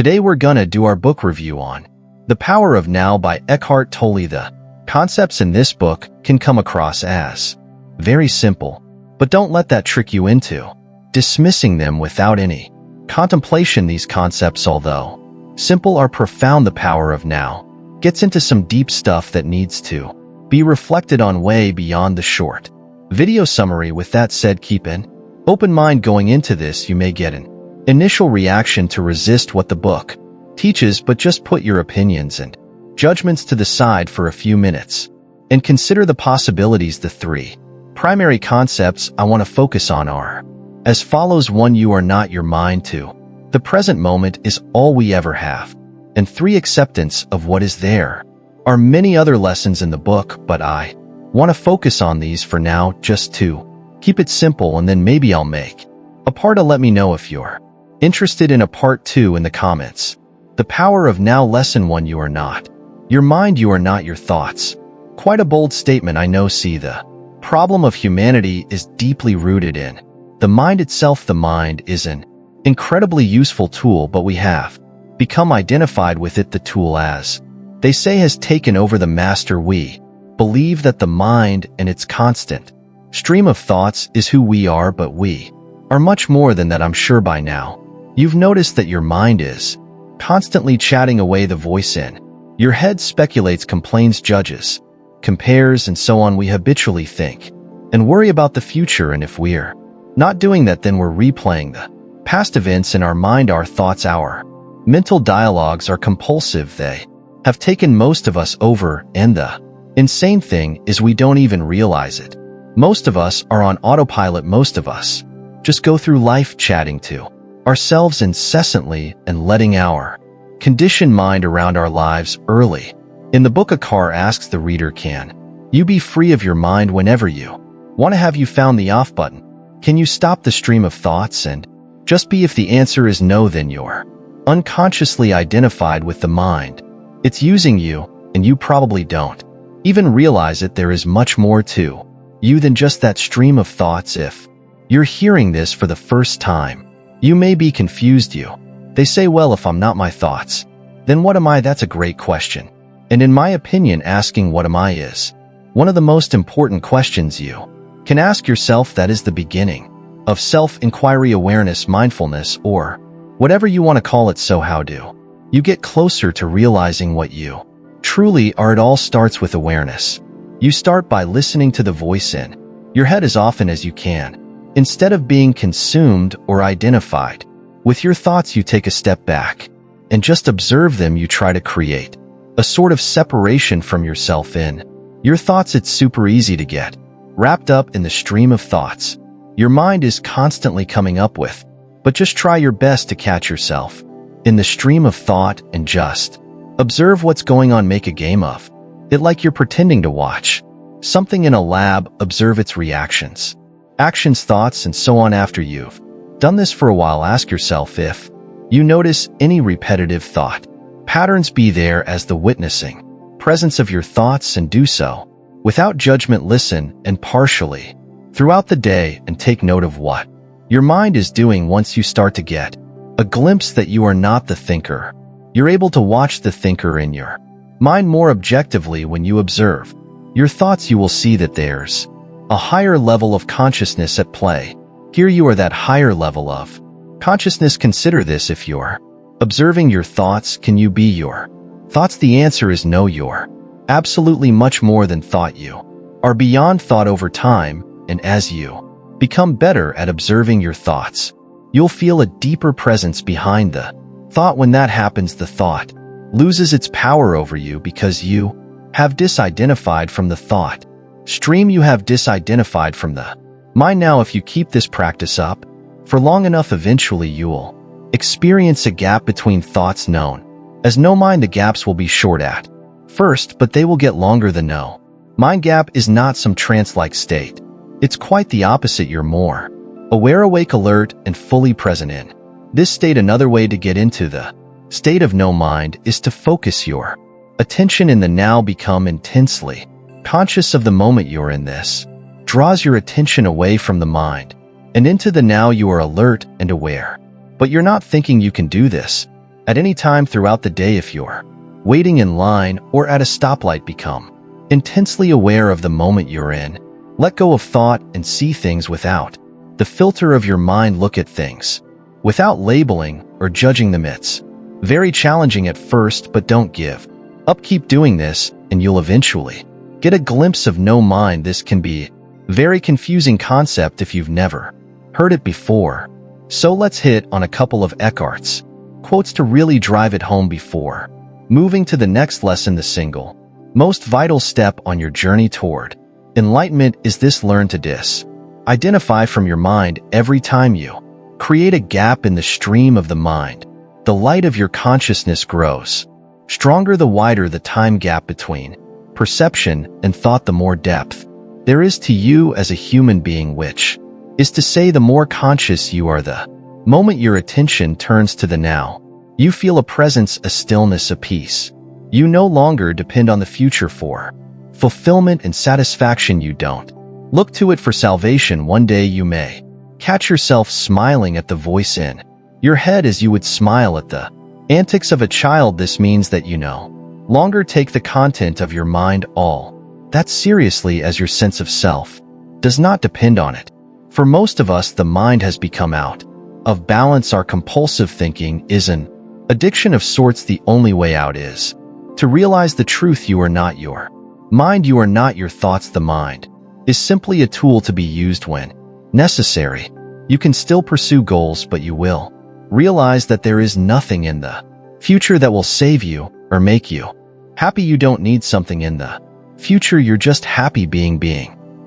Today we're gonna do our book review on The Power of Now by Eckhart Tolle. The concepts in this book can come across as very simple, but don't let that trick you into dismissing them without any contemplation. These concepts, although simple, are profound. The Power of Now gets into some deep stuff that needs to be reflected on way beyond the short video summary. With that said, keep an open mind going into this. You may get an initial reaction to resist what the book teaches, but just put your opinions and judgments to the side for a few minutes and consider the possibilities. The three primary concepts I want to focus on are as follows. 1. You are not your mind. 2. The present moment is all we ever have. And 3. Acceptance of what is. There are many other lessons in the book, but I want to focus on these for now, just to keep it simple, and then maybe I'll make a part. Let me know if you're interested in a part 2 in the comments. The Power of Now. Lesson 1. You are not your mind. You are not your thoughts. Quite a bold statement, I know. See, the problem of humanity is deeply rooted in the mind itself. The mind is an incredibly useful tool, but we have become identified with it. The tool, as they say, has taken over the master. We believe that the mind and its constant stream of thoughts is who we are, but we are much more than that. I'm sure by now you've noticed that your mind is constantly chatting away. The voice in your head speculates, complains, judges, compares, and so on. We habitually think and worry about the future, and if we're not doing that, then we're replaying the past events in our mind. Our thoughts, our mental dialogues, are compulsive. They have taken most of us over, and the insane thing is we don't even realize it. Most of us are on autopilot. Most of us just go through life chatting to ourselves incessantly and letting our conditioned mind around our lives. Early in the book, Eckhart asks the reader, can you be free of your mind whenever you want to? Have you found the off button? Can you stop the stream of thoughts and just be? If the answer is no, then you're unconsciously identified with the mind. It's using you, and you probably don't even realize it. There is much more to you than just that stream of thoughts. If you're hearing this for the first time, you may be confused. They say, well, if I'm not my thoughts, then what am I? That's a great question. And in my opinion, asking what am I is one of the most important questions you can ask yourself. That is the beginning of self-inquiry, awareness, mindfulness, or whatever you want to call it. So how do you get closer to realizing what you truly are? It all starts with awareness. You start by listening to the voice in your head as often as you can. Instead of being consumed or identified with your thoughts, you take a step back and just observe them. You try to create a sort of separation from yourself in your thoughts. It's super easy to get wrapped up in the stream of thoughts your mind is constantly coming up with, but just try your best to catch yourself in the stream of thought and just observe what's going on. Make a game of it, like you're pretending to watch something in a lab. Observe its reactions, actions, thoughts, and so on. After you've done this for a while, ask yourself if you notice any repetitive thought patterns. Be there as the witnessing presence of your thoughts and do so without judgment. Listen impartially throughout the day and take note of what your mind is doing. Once you start to get a glimpse that you are not the thinker, you're able to watch the thinker in your mind more objectively. When you observe your thoughts, you will see that there's a higher level of consciousness at play. Here you are that higher level of consciousness. Consider this: if you're observing your thoughts, can you be your thoughts? The answer is no. You're absolutely much more than thought. You are beyond thought. Over time, and as you become better at observing your thoughts, you'll feel a deeper presence behind the thought. When that happens, the thought loses its power over you because you have disidentified from the thought stream. You have disidentified from the mind. Now, if you keep this practice up for long enough, eventually you'll experience a gap between thoughts known as no mind. The gaps will be short at first, but they will get longer. The no mind gap is not some trance-like state. It's quite the opposite. You're more aware, awake, alert, and fully present in this state. Another way to get into the state of no mind is to focus your attention in the now. Become intensely conscious of the moment you're in. This draws your attention away from the mind and into the now. You are alert and aware, but you're not thinking. You can do this At any time throughout the day, if you're waiting in line or at a stoplight, become intensely aware of the moment you're in. Let go of thought and see things without the filter of your mind. Look at things without labeling or judging them. It's very challenging at first, but don't give up. Keep doing this and you'll eventually get a glimpse of no mind. This can be a very confusing concept if you've never heard it before. So let's hit on a couple of Eckhart's quotes to really drive it home before moving to the next lesson. The single most vital step on your journey toward enlightenment is this: learn to identify from your mind. Every time you create a gap in the stream of the mind, the light of your consciousness grows stronger. The wider the time gap between perception and thought, the more depth there is to you as a human being, which is to say, the more conscious you are. The moment your attention turns to the now, you feel a presence, a stillness, a peace. You no longer depend on the future for fulfillment and satisfaction. You don't look to it for salvation. One day you may catch yourself smiling at the voice in your head as you would smile at the antics of a child. This means that you no longer take the content of your mind all that seriously, as your sense of self does not depend on it. For most of us, the mind has become out of balance. Our compulsive thinking is an addiction of sorts. The only way out is to realize the truth: you are not your mind, you are not your thoughts. The mind is simply a tool to be used when necessary. You can still pursue goals, but you will realize that there is nothing in the future that will save you or make you happy. You don't need something in the future, you're just happy being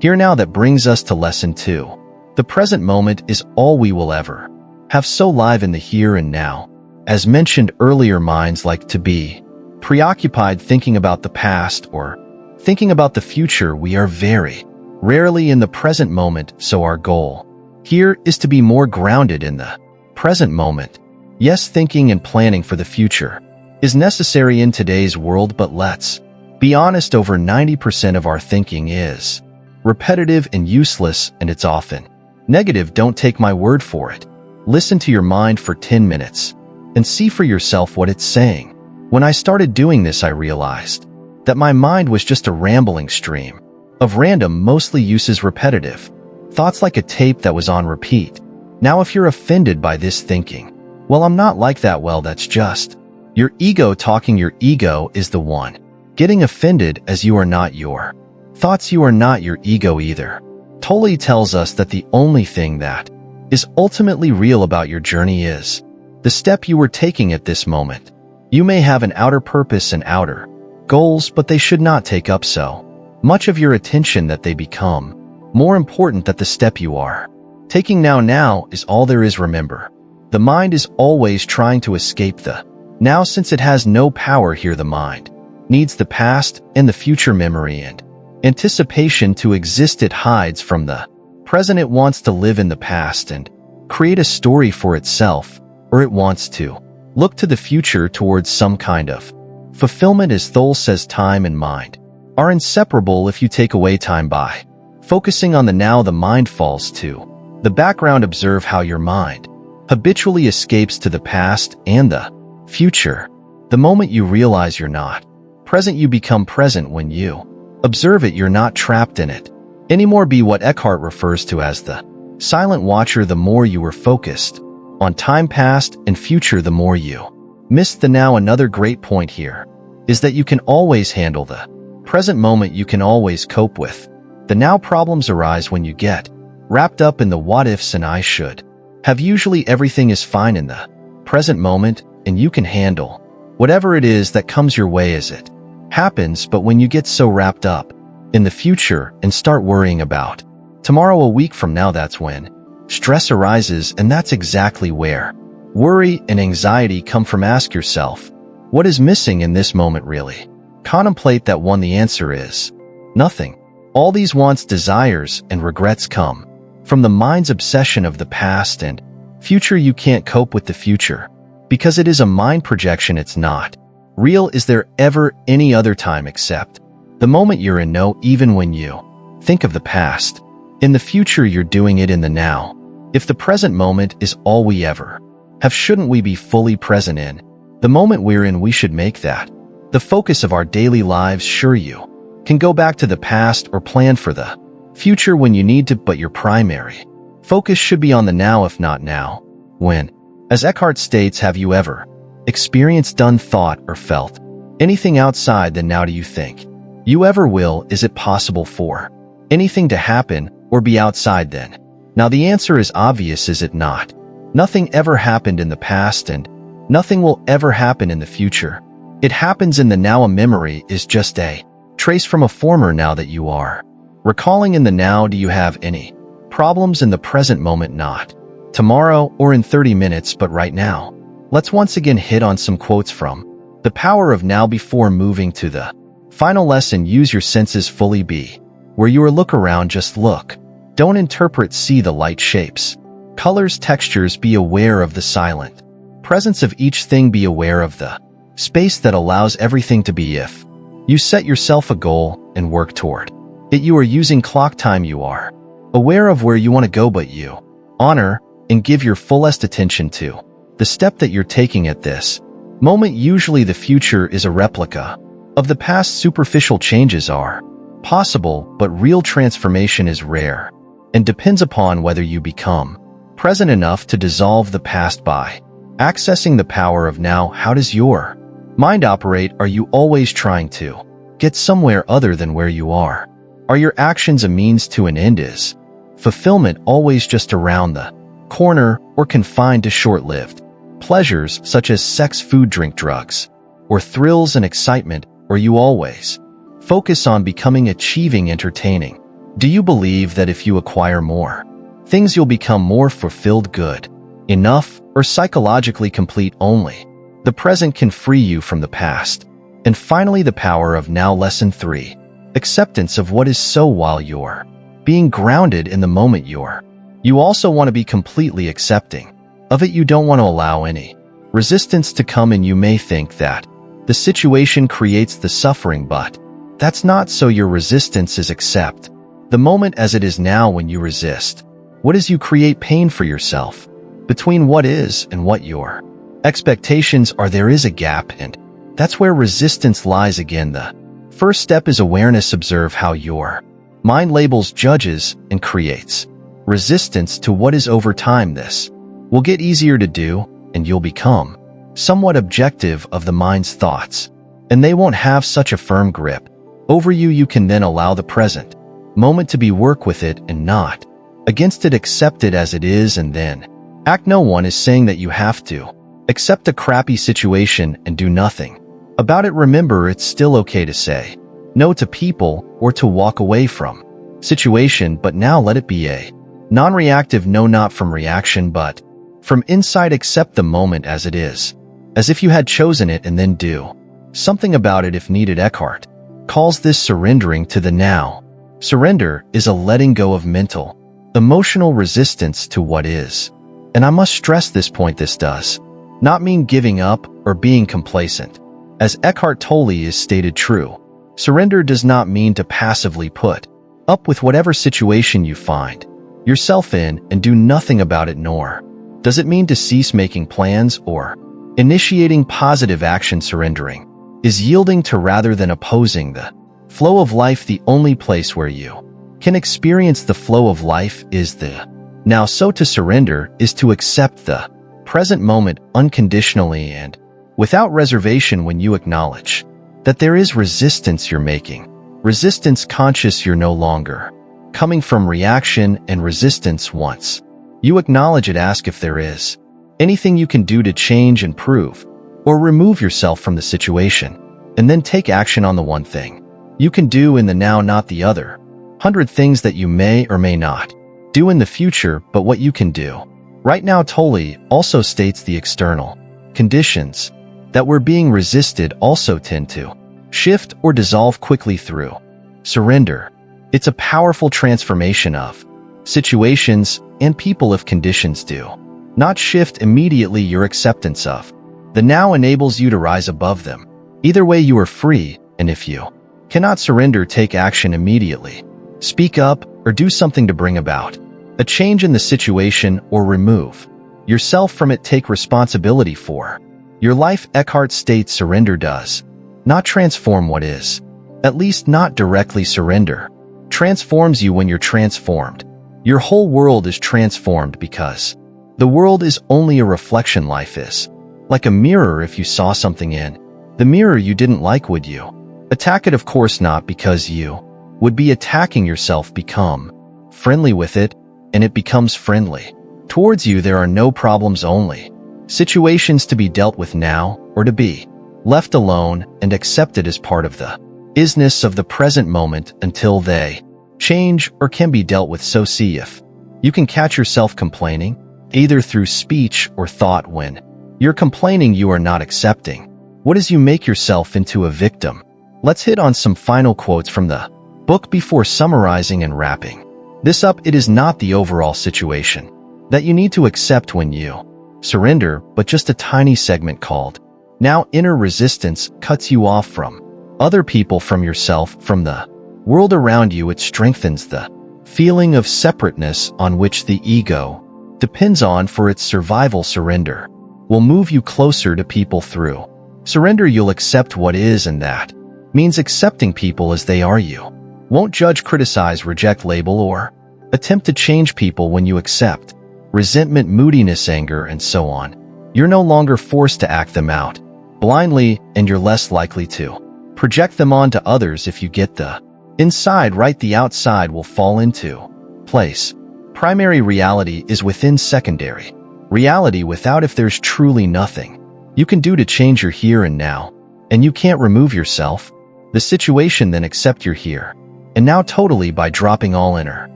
here now. That brings us to lesson 2. The present moment is all we will ever have. So live in the here and now. As mentioned earlier, minds like to be preoccupied thinking about the past or thinking about the future. We are very rarely in the present moment, so our goal here is to be more grounded in the present moment. Yes, thinking and planning for the future is necessary in today's world, but let's be honest, over 90% of our thinking is repetitive and useless, and it's often negative. Don't take my word for it. Listen to your mind for 10 minutes and see for yourself what it's saying. When I started doing this, I realized that my mind was just a rambling stream of random, mostly uses repetitive thoughts, like a tape that was on repeat. Now, if you're offended by this thinking, well, I'm not like that. Well, that's just your ego talking. Your ego is the one getting offended, as you are not your thoughts. You are not your ego either. Tolle tells us that the only thing that is ultimately real about your journey is the step you were taking at this moment. You may have an outer purpose and outer goals, but they should not take up so much of your attention that they become more important than the step you are taking now. Now is all there is. Remember, the mind is always trying to escape the now, since it has no power here. The mind needs the past and the future memory and anticipation to exist. It hides from the present. It wants to live in the past and create a story for itself, or it wants to look to the future towards some kind of fulfillment. As Tolle says, time and mind are inseparable. If you take away time by focusing on the now, the mind falls to the background. Observe how your mind habitually escapes to the past and the future. The moment you realize you're not present, you become present. When you observe it, you're not trapped in it anymore. Be what Eckhart refers to as the silent watcher. The more you were focused on time past and future, the more you missed the now. Another great point here is that you can always handle the present moment. You can always cope with the now. Problems arise when you get wrapped up in the what ifs and I should have. Usually everything is fine in the present moment, and you can handle whatever it is that comes your way as it happens. But when you get so wrapped up in the future and start worrying about tomorrow, a week from now, that's when stress arises, and that's exactly where worry and anxiety come from. Ask yourself, what is missing in this moment really? Contemplate that one. The answer is nothing. All these wants, desires, and regrets come from the mind's obsession of the past and future. You can't cope with the future because it is a mind projection. It's not real. Is there ever any other time except the moment you're in? No. Even when you think of the past in the future, you're doing it in the now. If the present moment is all we ever have, shouldn't we be fully present in The moment we're in, we should make that the focus of our daily lives. Sure, you can go back to the past or plan for the future when you need to, but your primary focus should be on the now, if not now, when. As Eckhart states, have you ever experienced, done, thought, or felt anything outside the now? Do you think you ever will? Is it possible for anything to happen or be outside then? Now the answer is obvious, is it not? Nothing ever happened in the past and nothing will ever happen in the future. It happens in the now. A memory is just a trace from a former now that you are recalling in the now. Do you have any problems in the present moment? Not tomorrow or in 30 minutes, but right now. Let's once again hit on some quotes from The Power of Now before moving to the final lesson. Use your senses fully. Be where you are. Look around, just look. Don't interpret. See the light, shapes, colors, textures. Be aware of the silent presence of each thing. Be aware of the space that allows everything to be. If you set yourself a goal and work toward it, you are using clock time. You are aware of where you want to go, but you honor and give your fullest attention to the step that you're taking at this moment. Usually the future is a replica of the past. Superficial changes are possible, but real transformation is rare and depends upon whether you become present enough to dissolve the past by accessing the power of now. How does your mind operate? Are you always trying to get somewhere other than where you are? Are your actions a means to an end? Is fulfillment always just around the corner or confined to short-lived pleasures such as sex, food, drink, drugs, or thrills and excitement? Or you always focus on becoming, achieving, entertaining? Do you believe that if you acquire more things, you'll become more fulfilled, good enough, or psychologically complete? Only the present can free you from the past. And finally, the power of now. Lesson 3. Acceptance of what is. So while you're being grounded in the moment, you also want to be completely accepting of it. You don't want to allow any resistance to come in. You may think that the situation creates the suffering, but that's not so. Your resistance is accept the moment as it is now. When you resist, what is, you create pain for yourself between what is and what your expectations are. There is a gap, and that's where resistance lies. Again, the first step is awareness. Observe how your mind labels, judges, and creates resistance to what is. Over time, this will get easier to do, and you'll become somewhat objective of the mind's thoughts, and they won't have such a firm grip over you. You can then allow the present moment to be, work with it and not against it. Accept it as it is and then act. No one is saying that you have to accept a crappy situation and do nothing about it. Remember, it's still okay to say no to people or to walk away from situation, but now let it be a non-reactive no, not from reaction, but from inside. Accept the moment as it is, as if you had chosen it, and then do something about it if needed. Eckhart calls this surrendering to the now. Surrender is a letting go of mental, emotional resistance to what is. And I must stress this point, this does not mean giving up or being complacent. As Eckhart Tolle is stated, true surrender does not mean to passively put up with whatever situation you find yourself in and do nothing about it, nor does it mean to cease making plans or initiating positive action. Surrendering is yielding to rather than opposing the flow of life. The only place where you can experience the flow of life is the now. So to surrender is to accept the present moment unconditionally and without reservation. When you acknowledge that there is resistance, you're making resistance conscious. You're no longer coming from reaction and resistance. Once you acknowledge it, ask if there is anything you can do to change, improve, or remove yourself from the situation, and then take action on the one thing you can do in the now, not the other 100 things that you may or may not do in the future, but what you can do right now. Tolle also states the external conditions that were being resisted also tend to shift or dissolve quickly through surrender. It's a powerful transformation of situations and people. If conditions do not shift immediately, your acceptance of the now enables you to rise above them. Either way, you are free, and if you cannot surrender, take action immediately. Speak up or do something to bring about a change in the situation or remove yourself from it. Take responsibility for Your life, Eckhart states, surrender does not transform what is. At least not directly. Surrender transforms you when you're transformed. Your whole world is transformed because the world is only a reflection. Life is like a mirror. If you saw something in the mirror you didn't like, would you attack it? Of course not, because you would be attacking yourself. Become friendly with it, and it becomes friendly towards you. There are no problems, only situations to be dealt with now, or to be left alone and accepted as part of the isness of the present moment until they change or can be dealt with. So see if you can catch yourself complaining, either through speech or thought. When you're complaining, you are not accepting what is. You make yourself into a victim. Let's hit on some final quotes from the book before summarizing and wrapping this up. It is not the overall situation that you need to accept when you surrender, but just a tiny segment called now. Inner resistance cuts you off from other people, from yourself, from the world around you. It strengthens the feeling of separateness on which the ego depends on for its survival. Surrender will move you closer to people. Through surrender, you'll accept what is, and that means accepting people as they are. You won't judge, criticize, reject, label, or attempt to change people. When you accept resentment, moodiness, anger, and so on, you're no longer forced to act them out blindly, and you're less likely to project them onto others. If you get the inside right, the outside will fall into place. Primary reality is within secondary reality without. If there's truly nothing you can do to change your here and now, and you can't remove yourself the situation, then accept your here and now totally by dropping all inner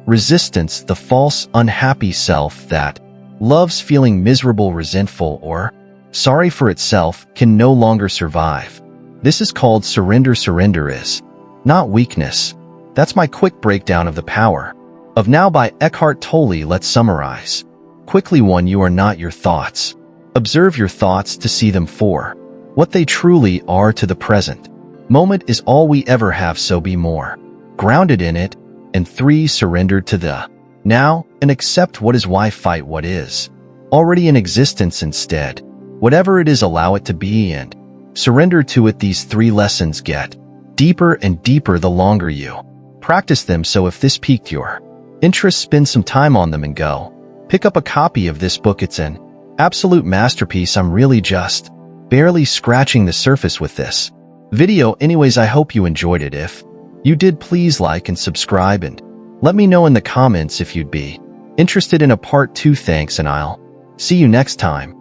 resistance. The false, unhappy self that loves feeling miserable, resentful, or sorry for itself can no longer survive. This is called surrender. Surrender is not weakness. That's my quick breakdown of The Power of Now by Eckhart Tolle. Let's summarize quickly. 1. You are not your thoughts. Observe your thoughts to see them for what they truly are. To the present moment is all we ever have, so be more grounded in it. And 3. Surrender to the now and accept what is. Why fight what is already in existence? Instead, whatever it is, allow it to be and surrender to it. These 3 lessons get deeper and deeper the longer you practice them. So if this piqued your interest, spend some time on them and go pick up a copy of this book. It's an absolute masterpiece. I'm really just barely scratching the surface with this video. Anyways, I hope you enjoyed it. If you did, please like and subscribe, and let me know in the comments if you'd be interested in a part 2. Thanks, and I'll see you next time.